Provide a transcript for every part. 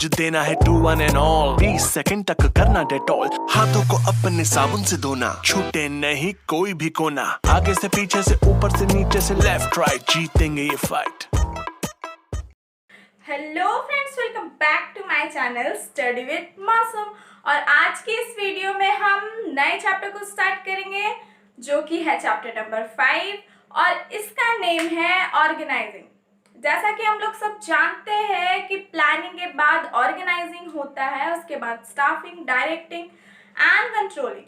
आज देना है to one and all. 20 second तक करना डेटॉल, हाथों को अपने साबुन से धोना, छूटे नहीं कोई भी कोना। आगे से पीछे से ऊपर से नीचे से लेफ्ट राइट, जीतेंगे ये fight. Hello friends, welcome back to my channel study with Masoom. और आज की इस वीडियो में हम नए चैप्टर को स्टार्ट करेंगे जो कि है चैप्टर नंबर 5 और इसका नेम है ऑर्गेनाइजिंग। जैसा कि हम लोग सब जानते हैं कि प्लानिंग के बाद ऑर्गेनाइजिंग होता है, उसके बाद स्टाफिंग, डायरेक्टिंग एंड कंट्रोलिंग।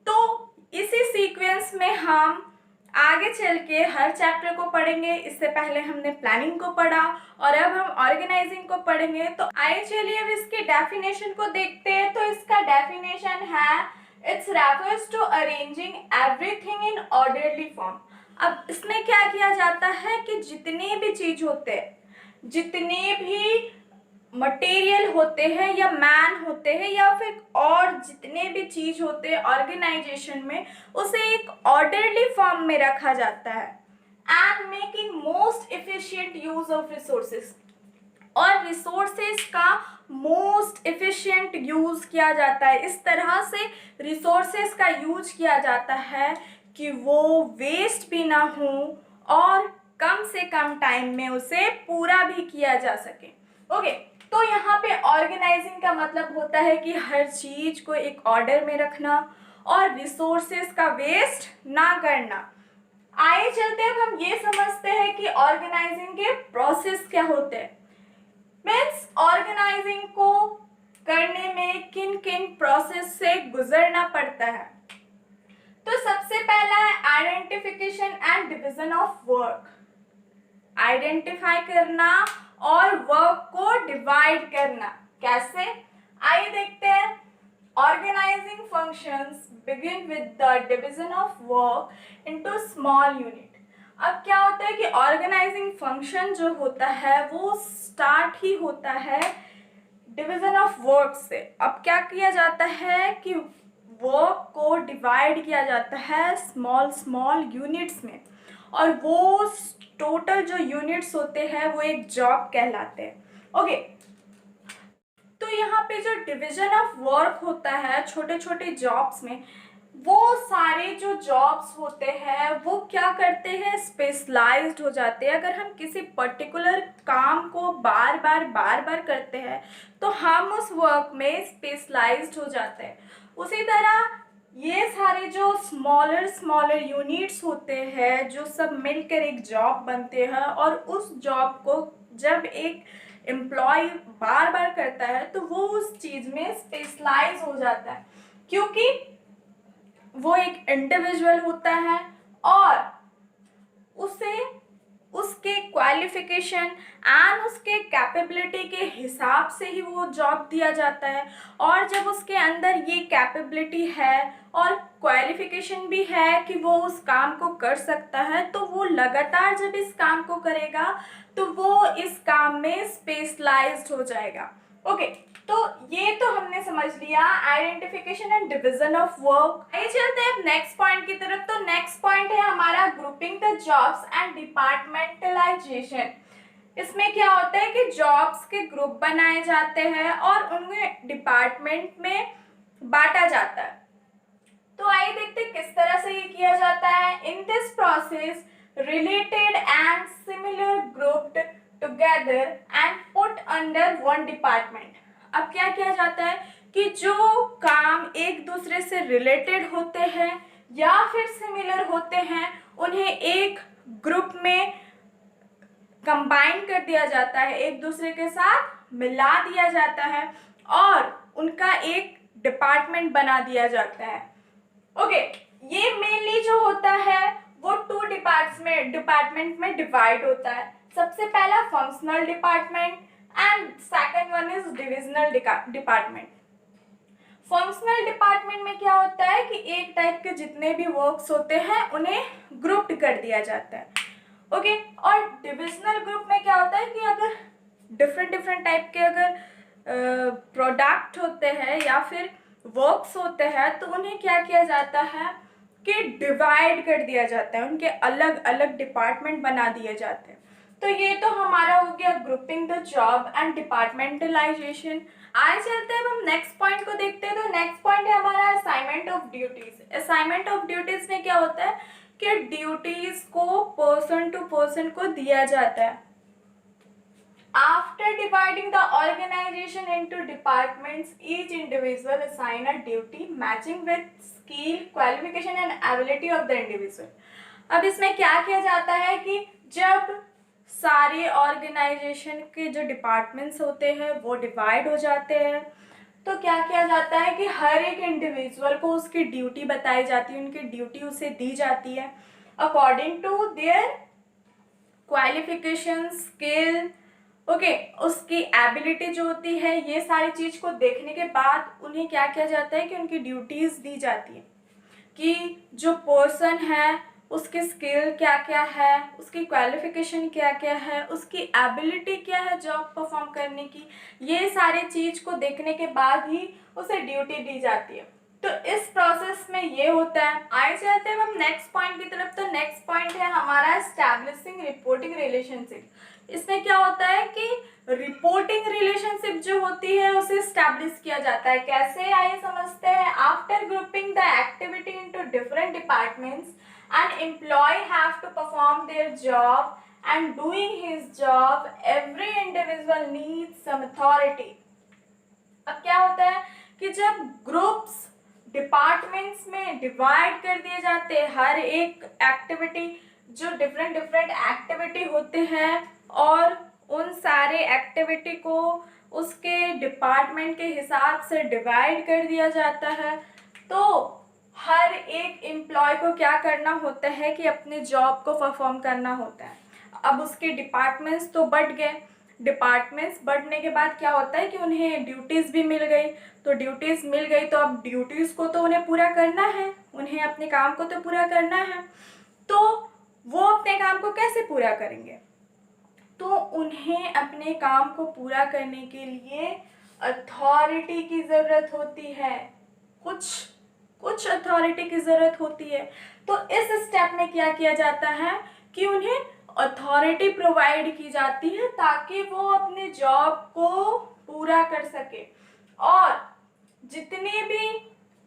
तो इसी सीक्वेंस में हम आगे चल के हर चैप्टर को पढ़ेंगे। इससे पहले हमने प्लानिंग को पढ़ा और अब हम ऑर्गेनाइजिंग को पढ़ेंगे। तो आइए चलिए अब इसके डेफिनेशन को देखते हैं। तो इसका डेफिनेशन है, it's refers to arranging everything in orderly form. अब इसमें क्या किया जाता है कि जितने भी चीज होते हैं, जितने भी मटेरियल होते हैं या मैन होते हैं या फिर और जितने भी चीज होते हैं ऑर्गेनाइजेशन में, उसे एक ऑर्डरली फॉर्म में रखा जाता है and making most efficient use of resources. और रिसोर्सेज का मोस्ट एफिशिएंट यूज किया जाता है। इस तरह से रिसोर्सेज का यूज किया जाता है कि वो वेस्ट भी ना हो और कम से कम टाइम में उसे पूरा भी किया जा सके। ओके, तो यहाँ पे ऑर्गेनाइजिंग का मतलब होता है कि हर चीज को एक ऑर्डर में रखना और रिसोर्सेज का वेस्ट ना करना। आइए चलते हैं, अब हम ये समझते हैं कि ऑर्गेनाइजिंग के प्रोसेस क्या होते हैं। मीन्स ऑर्गेनाइजिंग को करने में किन किन प्रोसेस से गुजरना पड़ता है। तो सबसे पहला है identification and division of work. Identify करना और वर्क को डिवाइड करना। कैसे, आइए देखते हैं। Organizing functions begin with the division of work into small unit. अब क्या होता है कि ऑर्गेनाइजिंग फंक्शन जो होता है वो स्टार्ट ही होता है डिवीजन ऑफ वर्क से। अब क्या किया जाता है कि वर्क को डिवाइड किया जाता है स्मॉल स्मॉल यूनिट्स में, और वो टोटल जो यूनिट्स होते हैं वो एक जॉब कहलाते हैं। ओके, तो यहाँ पे जो डिवीजन ऑफ वर्क होता है छोटे छोटे जॉब्स में, वो सारे जो जॉब्स होते हैं वो क्या करते हैं, स्पेशलाइज्ड हो जाते हैं। अगर हम किसी पर्टिकुलर काम को बार बार करते हैं तो हम उस वर्क में स्पेशलाइज्ड हो जाते हैं। उसी तरह ये सारे जो स्मॉलर यूनिट्स होते हैं जो सब मिलकर एक जॉब बनते हैं, और उस जॉब को जब एक एम्प्लॉय बार बार करता है तो वो उस चीज में स्पेशलाइज हो जाता है, क्योंकि वो एक इंडिविजुअल होता है और उसे उसके क्वालिफिकेशन एंड उसके कैपेबिलिटी के हिसाब से ही वो जॉब दिया जाता है। और जब उसके अंदर ये कैपेबिलिटी है और क्वालिफिकेशन भी है कि वो उस काम को कर सकता है, तो वो लगातार जब इस काम को करेगा तो वो इस काम में स्पेशलाइज्ड हो जाएगा। ओके, तो ये तो हमने समझ लिया identification and division of work. आइए चलते हैं अब नेक्स्ट पॉइंट की तरफ। तो नेक्स्ट पॉइंट है हमारा grouping the jobs and departmentalisation. इसमें क्या होता है कि जॉब्स के ग्रुप बनाए जाते हैं और उन्हें डिपार्टमेंट में बांटा जाता है। तो आइए देखते हैं किस तरह से ये किया जाता है। In this process related and similar grouped together and put under one department. अब क्या किया जाता है कि जो काम एक दूसरे से रिलेटेड होते हैं या फिर सिमिलर होते हैं, उन्हें एक ग्रुप में कंबाइन कर दिया जाता है, एक दूसरे के साथ मिला दिया जाता है और उनका एक डिपार्टमेंट बना दिया जाता है। ओके, ये मेनली जो होता है वो 2 डिपार्टमेंट में डिवाइड होता है। सबसे पहला functional department and second one is divisional department. Functional department में क्या होता है कि एक टाइप के जितने भी वर्क्स होते हैं उन्हें ग्रुप्ड कर दिया जाता है। ओके, और डिविजनल ग्रुप में क्या होता है कि अगर डिफरेंट टाइप के अगर प्रोडक्ट होते हैं या फिर वर्क्स होते हैं तो उन्हें क्या किया जाता है कि डिवाइड कर दिया जाता है, उनके अलग अलग डिपार्टमेंट बना दिए जाते हैं। तो ये तो हमारा हो गया grouping the job and departmentalisation. आगे चलते हैं, अब हम नेक्स्ट पॉइंट को देखते हैं। तो नेक्स्ट पॉइंट है हमारा assignment of duties. Assignment of duties में क्या होता है कि ड्यूटीज को पर्सन टू पर्सन को दिया जाता है। After dividing the organization into departments, each individual assign a duty matching with skill, qualification and ability of the individual. अब इसमें क्या किया जाता है कि जब सारे ऑर्गेनाइजेशन के जो डिपार्टमेंट्स होते हैं वो डिवाइड हो जाते हैं, तो क्या किया जाता है कि हर एक इंडिविजुअल को उसकी ड्यूटी बताई जाती है, उनकी ड्यूटी उसे दी जाती है according to their qualification, skill, okay, उसकी एबिलिटी जो होती है। ये सारी चीज़ को देखने के बाद उन्हें क्या किया जाता है कि उनकी ड्यूटीज़ दी जाती है कि जो पर्सन है उसकी स्किल क्या क्या है, उसकी क्वालिफिकेशन क्या क्या है, उसकी एबिलिटी क्या है जॉब परफॉर्म करने की। ये सारी चीज़ को देखने के बाद ही उसे ड्यूटी दी जाती है। तो इस प्रोसेस में ये होता है। आगे चलते हैं हम नेक्स्ट पॉइंट की तरफ। तो नेक्स्ट पॉइंट है हमारा एस्टैब्लिशिंग रिपोर्टिंग रिलेशनशिप। इसमें क्या होता है कि रिपोर्टिंग रिलेशनशिप जो होती है उसे एस्टैब्लिश किया जाता है। कैसे, आइए समझते हैं। After grouping the activity into different departments, an employ have to perform their job and doing his job, every individual needs some authority. अब क्या होता है कि जब ग्रुप्स डिपार्टमेंट्स में डिवाइड कर दिए जाते हैं, हर एक एक्टिविटी जो डिफरेंट एक्टिविटी होते हैं और उन सारे एक्टिविटी को उसके डिपार्टमेंट के हिसाब से डिवाइड कर दिया जाता है, तो हर एक एम्प्लॉय को क्या करना होता है कि अपने जॉब को परफॉर्म करना होता है। अब उसके डिपार्टमेंट्स तो बढ़ गए, डिपार्टमेंट्स बढ़ने के बाद क्या होता है कि उन्हें ड्यूटीज़ भी मिल गई। तो ड्यूटीज़ मिल गई तो अब ड्यूटीज़ को तो उन्हें पूरा करना है, उन्हें अपने काम को तो पूरा करना है। तो वो अपने काम को कैसे पूरा करेंगे? तो उन्हें अपने काम को पूरा करने के लिए अथॉरिटी की ज़रूरत होती है, कुछ अथॉरिटी की ज़रूरत होती है। तो इस स्टेप में क्या किया जाता है कि उन्हें अथॉरिटी प्रोवाइड की जाती है ताकि वो अपने जॉब को पूरा कर सके। और जितने भी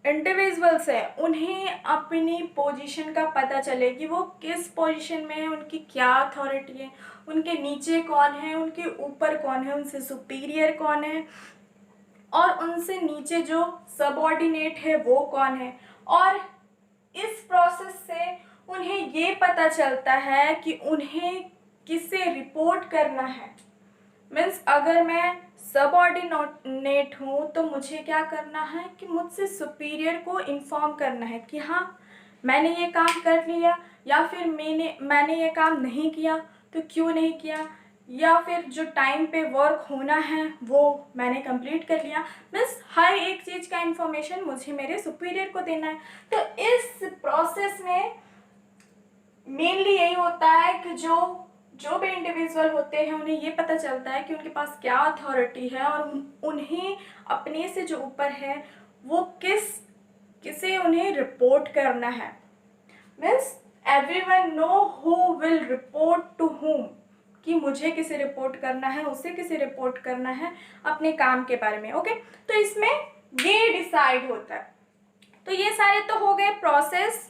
इंडिविजुअल्स हैं उन्हें अपनी पोजीशन का पता चले कि वो किस पोजीशन में है, उनकी क्या अथॉरिटी है, उनके नीचे कौन है, उनके ऊपर कौन है, उनसे सुपीरियर कौन है और उनसे नीचे जो सबऑर्डिनेट है वो कौन है। और इस प्रोसेस से उन्हें ये पता चलता है कि उन्हें किसे रिपोर्ट करना है। मीन्स अगर मैं सबऑर्डिनेट हूँ तो मुझे क्या करना है कि मुझसे सुपीरियर को इन्फॉर्म करना है कि हाँ मैंने ये काम कर लिया, या फिर मैंने ये काम नहीं किया तो क्यों नहीं किया, या फिर जो टाइम पे वर्क होना है वो मैंने कंप्लीट कर लिया। मीन्स हर एक चीज़ का इन्फॉर्मेशन मुझे मेरे सुपीरियर को देना है। तो इस प्रोसेस में मेनली यही होता है कि जो भी इंडिविजुअल होते हैं उन्हें ये पता चलता है कि उनके पास क्या अथॉरिटी है और उन्हें अपने से जो ऊपर है वो किसे उन्हें रिपोर्ट करना है। Means everyone know who will report to whom, कि मुझे किसे रिपोर्ट करना है, उसे किसे रिपोर्ट करना है अपने काम के बारे में। ओके, तो इसमें ये डिसाइड होता है। तो ये सारे तो हो गए प्रोसेस